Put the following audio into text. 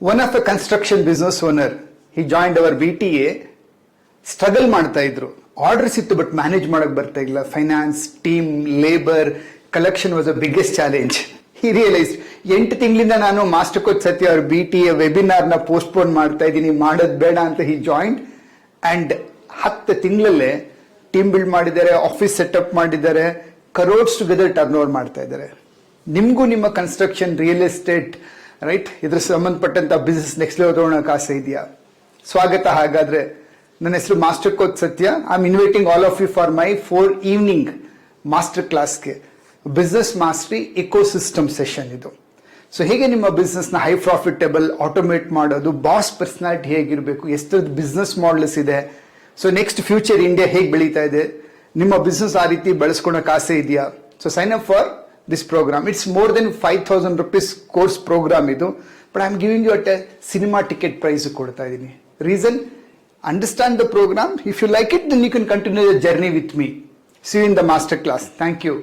One of a construction business owner, he joined our BTA, struggle ಮಾಡ್ತಾ ಇದ್ರು. Orders ಇತ್ತು but manage ಮಾಡಕ್ ಬರ್ತಾ ಇಲ್ಲ. Finance, team, labour, collection was a biggest challenge. He realise 8 ತಿಂಗಳಿಂದ ನಾನು ಮಾಸ್ಟರ್ ಕೋಚ್ ಸತ್ಯ ಅವ್ರ BTA ವೆಬಿನಾರ್ನ ಪೋಸ್ಟ್ಪೋನ್ ಮಾಡ್ತಾ ಇದ್ದೀನಿ, ಮಾಡೋದು ಬೇಡ ಅಂತ ಹಿ ಜಾಯಿಂಡ್. ಅಂಡ್ 10 ತಿಂಗಳಲ್ಲೇ ಟೀಮ್ ಬಿಲ್ಡ್ ಮಾಡಿದ್ದಾರೆ, ಆಫೀಸ್ ಸೆಟಪ್ ಮಾಡಿದ್ದಾರೆ, ಕರೋಡ್ಸ್ ಟುಗೆದರ್ ಟರ್ನ್ ಓವರ್ ಮಾಡ್ತಾ ಇದ್ದಾರೆ. ನಿಮಗೂ ನಿಮ್ಮ ಕನ್ಸ್ಟ್ರಕ್ಷನ್, ರಿಯಲ್ ಎಸ್ಟೇಟ್, ರೈಟ್, ಇದ್ರ ಸಂಬಂಧಪಟ್ಟಂತ ಬಿಸ್ನೆಸ್ ನೆಕ್ಸ್ಟ್ ಲೆವೆಲ್ ತಗೊಳಕ್ ಆಸೆ ಇದೆಯಾ? ಸ್ವಾಗತ. ಹಾಗಾದ್ರೆ ನನ್ನ ಹೆಸರು master coach Satya. I am inviting all of you for my 4 evening master ಕ್ಲಾಸ್ಗೆ. ಬಿಸ್ನೆಸ್ ಮಾಸ್ಟ್ರಿ ಇಕೋಸಿಸ್ಟಮ್ ಸೆಷನ್ ಇದು. ಸೊ ಹೇಗೆ ನಿಮ್ಮ ಬಿಸ್ನೆಸ್ ನ ಹೈ ಪ್ರಾಫಿಟಬಲ್ ಆಟೋಮೇಟ್ ಮಾಡೋದು, ಬಾಸ್ ಪರ್ಸನಾಲಿಟಿ ಹೇಗಿರಬೇಕು, ಎಷ್ಟು ಬಿಸ್ನೆಸ್ ಮಾಡೆಲ್ಸ್ ಇದೆ, ಸೊ ನೆಕ್ಸ್ಟ್ ಫ್ಯೂಚರ್ ಇಂಡಿಯಾ ಹೇಗೆ ಬೆಳೀತಾ ಇದೆ, ನಿಮ್ಮ ಬಿಸ್ನೆಸ್ ಆ ರೀತಿ ಬೆಳೆಸ್ಕೊಳಕ್ ಆಸೆ ಇದೆಯಾ? So sign up for this program. It's more than 5,000 rupees course program idu, but I'm giving you at a cinema ticket price kodta idini. Reason, understand the program. If you like it, then you can continue the journey with me. See you in the master class. Thank you.